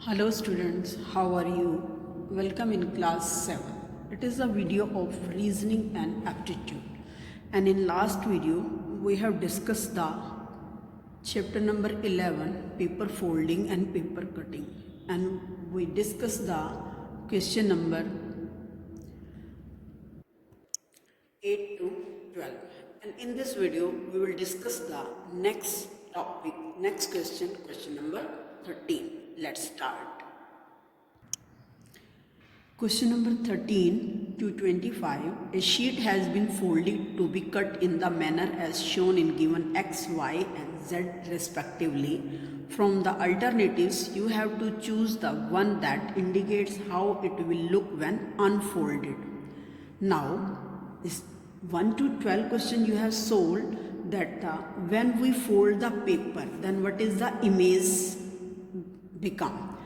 Hello students, how are you? Welcome in class 7. It is a video of reasoning and aptitude. And in last video, we have discussed the chapter number 11, paper folding and paper cutting. And we discussed the question number 8 to 12. And in this video, we will discuss the next topic, next question, question number 13. Let's start. Question number 13 to 25. A sheet has been folded to be cut in the manner as shown in given X, Y and Z respectively. From the alternatives, you have to choose the one that indicates how it will look when unfolded. Now, this 1 to 12 question you have solved that when we fold the paper, then what is the image become.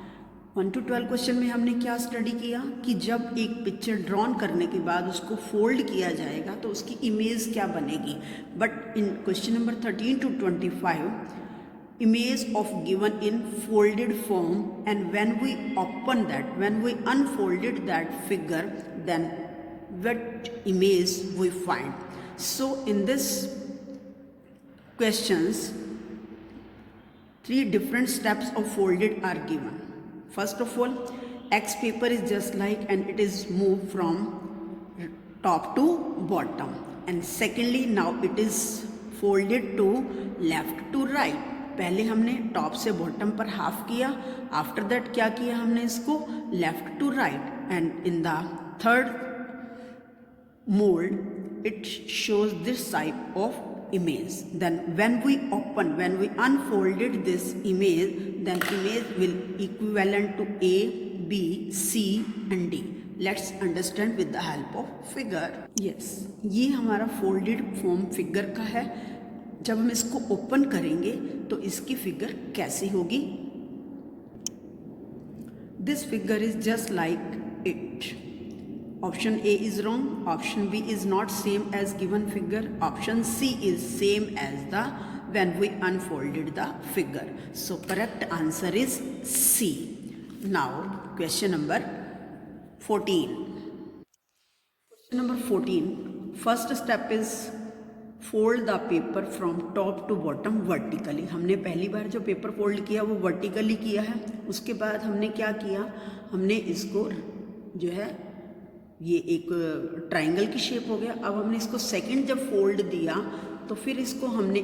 1 to 12 question में हमने क्या study किया कि जब एक picture drawn करने के बाद उसको फोल्ड किया जाएगा तो उसकी इमेज क्या बनेगी. But in question number 13 to 25 image of given in folded form, and when we open that, when we unfolded that figure, then what image we find. So in this questions, 3 different steps of folded are given. First of all, X paper is just like and it is moved from top to bottom. And secondly, now it is folded to left to right. पहले हमने top से bottom पर half किया, after that क्या किया हमने इसको left to right. And in the third mold it shows this type of image. Then when we open, when we unfolded this image, then image will equivalent to A, B, C and D. Let's understand with the help of figure. Yes, ये हमारा folded form figure का है. जब हम इसको open करेंगे तो इसकी फिगर कैसी होगी. This figure is just like it. Option A is wrong, option B is not same as given figure, option C is same as the when we unfolded the figure. So correct answer is C. Now question number 14. Question number 14. First step is fold the paper from top to bottom vertically. हमने पहली बार जो paper fold किया वो vertically किया है. उसके बाद हमने क्या किया, हमने इसको जो है ये एक ट्रायंगल की शेप हो गया. अब हमने इसको सेकंड जब फोल्ड दिया तो फिर इसको हमने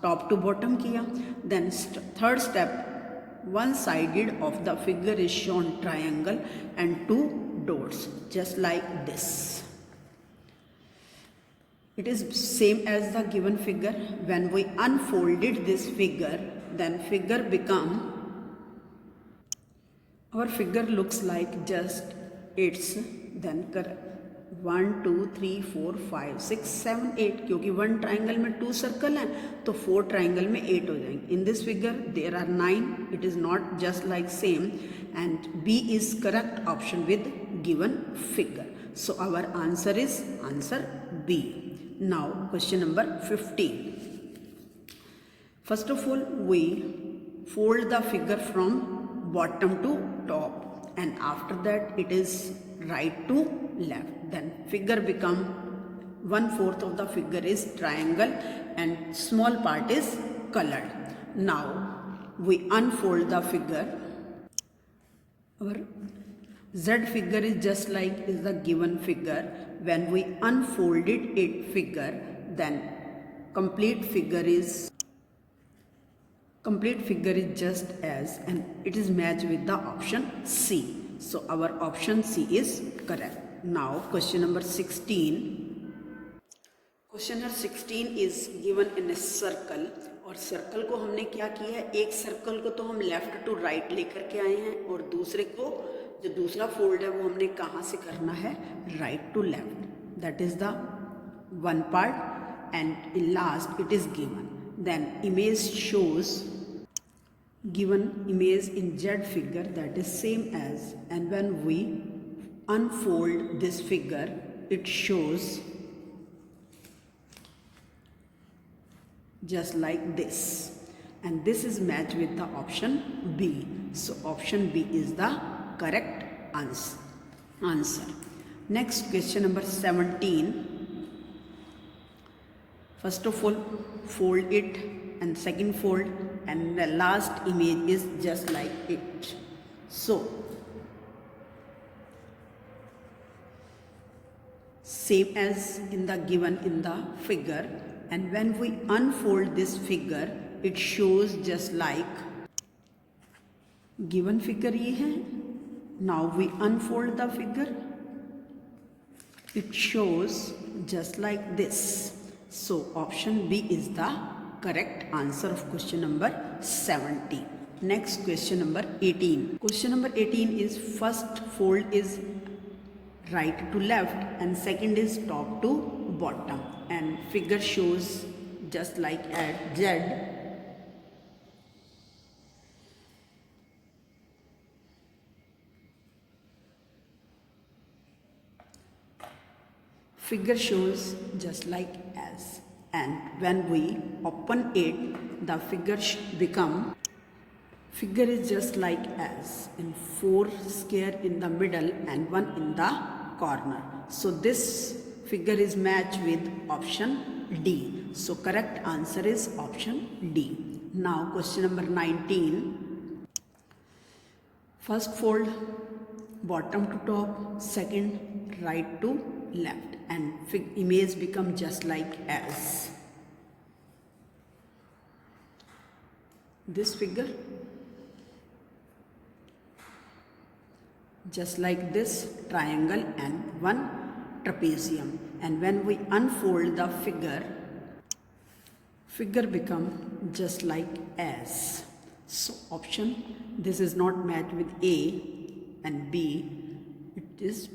टॉप टू बॉटम किया. Then third step, one sided of the figure is shown triangle and 2 dots just like this. It is same as the given figure. When we unfolded this figure, then figure become, our figure looks like just it's then 1 2 3 4 5 6 7 8 क्योंकि 1 triangle में 2 circle हैं तो 4 triangle में 8 हो जाएंगे. In this figure there are 9. It is not just like same and B is correct option with given figure. So our answer is answer B. Now question number 15. First of all we fold the figure from bottom to top, and after that it is right to left. Then figure become 1/4 of the figure is triangle and small part is colored. Now we unfold the figure. Our Z figure is just like is the given figure. When we unfolded it figure, then complete figure is just as, and it is matched with the option C. So our option C is correct. Now question number 16. Question number 16 is given in a circle. और circle को हमने क्या किया है, एक circle को तो हम लेफ्ट टू राइट लेकर के आए हैं और दूसरे को जो दूसरा फोल्ड है वो हमने कहाँ से करना है, right to left. That is the one part and in last it is given. Then image shows given image in Z figure that is same as, and when we unfold this figure it shows just like this, and this is matched with the option B. So option B is the correct answer. Next question number 17. First of all, fold it and second fold, and the last image is just like it. So same as in the given in the figure, and when we unfold this figure it shows just like given figure ये है. Now we unfold the figure, it shows just like this. So option B is the correct answer of question number 17. Next question number 18. Question number 18 is first fold is right to left and second is top to bottom, and figure shows just like at Z. Figure shows just like as, and when we open it the figure figure is just like as, in 4 square in the middle and 1 in the corner. So this figure is matched with option D. So correct answer is option D. Now question number 19. First fold bottom to top, second right to left, and image become just like as. This figure just like this triangle and one trapezium, and when we unfold the figure become just like as. So option, this is not matched with A and B, it is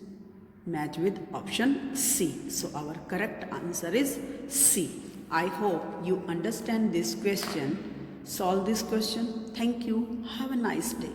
matched with option C. So our correct answer is C. I hope you understand this question. Solve this question. Thank you. Have a nice day.